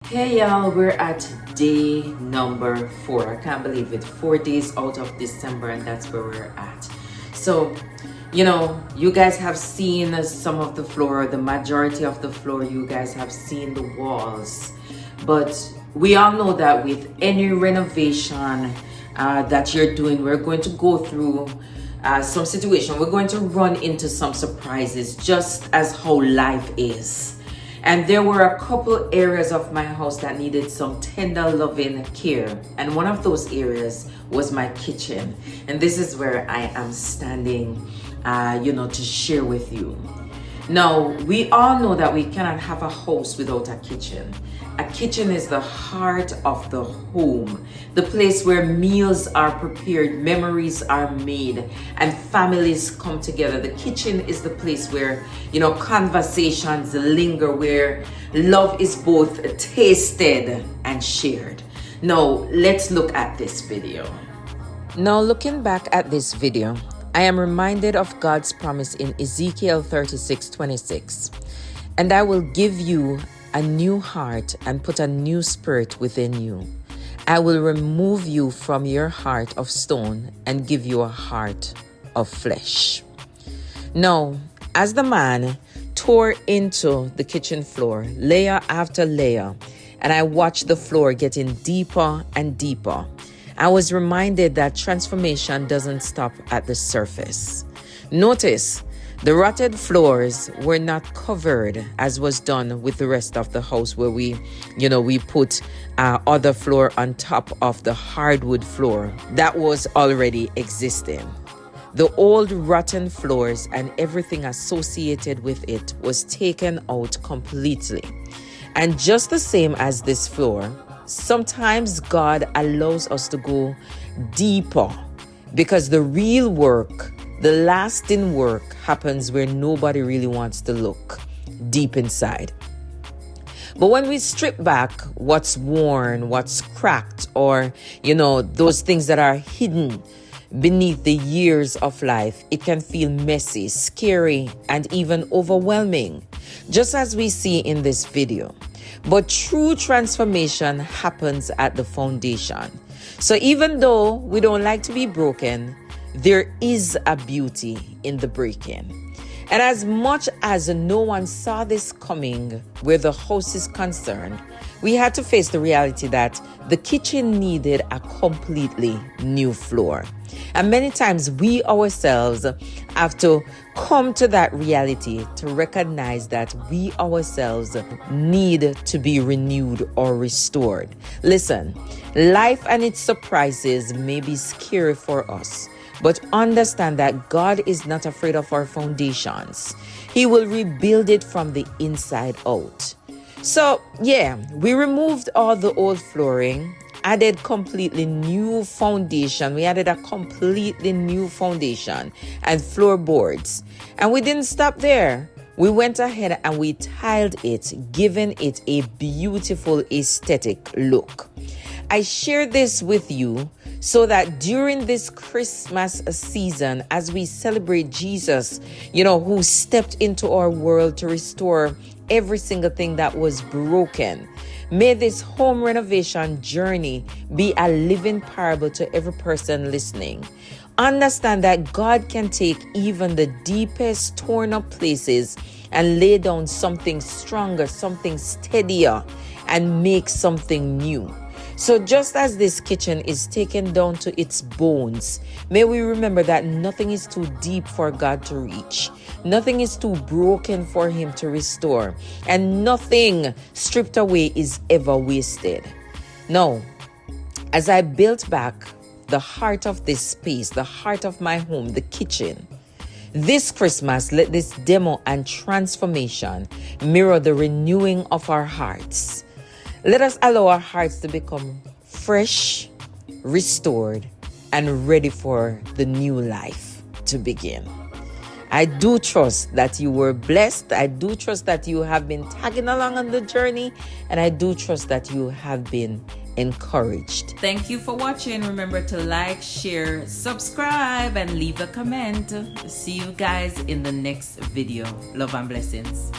Hey y'all, we're at day number 4. I can't believe it. 4 days out of December, and that's where we're at. So, you guys have seen some of the floor, the majority of the floor. You guys have seen the walls. But we all know that with any renovation that you're doing, we're going to go through some situation. We're going to run into some surprises, just as how life is. And there were a couple areas of my house that needed some tender loving care. And one of those areas was my kitchen. And this is where I am standing, to share with you. Now, we all know that we cannot have a house without a kitchen. A kitchen is the heart of the home, the place where meals are prepared, memories are made, and families come together. The kitchen is the place where, conversations linger, where love is both tasted and shared. Now, let's look at this video. Now, looking back at this video, I am reminded of God's promise in Ezekiel 36:26. And I will give you a new heart and put a new spirit within you. I will remove you from your heart of stone and give you a heart of flesh. Now, as the man tore into the kitchen floor, layer after layer, and I watched the floor getting deeper and deeper, I was reminded that transformation doesn't stop at the surface. Notice, the rotted floors were not covered as was done with the rest of the house, where we put other floor on top of the hardwood floor that was already existing. The old rotten floors and everything associated with it was taken out completely. And just the same as this floor, sometimes God allows us to go deeper, because the real work, the lasting work, happens where nobody really wants to look deep inside. But when we strip back what's worn, what's cracked, or, those things that are hidden beneath the years of life, it can feel messy, scary, and even overwhelming, just as we see in this video. But true transformation happens at the foundation. So even though we don't like to be broken, there is a beauty in the breaking. And as much as no one saw this coming where the house is concerned, we had to face the reality that the kitchen needed a completely new floor. And many times we ourselves have to come to that reality to recognize that we ourselves need to be renewed or restored. Listen, life and its surprises may be scary for us, but understand that God is not afraid of our foundations. He will rebuild it from the inside out. So, we removed all the old flooring, added completely new foundation. We added a completely new foundation and floorboards. And we didn't stop there. We went ahead and we tiled it, giving it a beautiful aesthetic look. I share this with you so that during this Christmas season, as we celebrate Jesus, who stepped into our world to restore every single thing that was broken, may this home renovation journey be a living parable to every person listening. Understand that God can take even the deepest torn up places and lay down something stronger, something steadier, and make something new. So just as this kitchen is taken down to its bones, may we remember that nothing is too deep for God to reach. Nothing is too broken for Him to restore. And nothing stripped away is ever wasted. Now, as I built back the heart of this space, the heart of my home, the kitchen, this Christmas, let this demo and transformation mirror the renewing of our hearts. Let us allow our hearts to become fresh, restored, and ready for the new life to begin. I do trust that you were blessed. I do trust that you have been tagging along on the journey. And I do trust that you have been encouraged. Thank you for watching. Remember to like, share, subscribe, and leave a comment. See you guys in the next video. Love and blessings.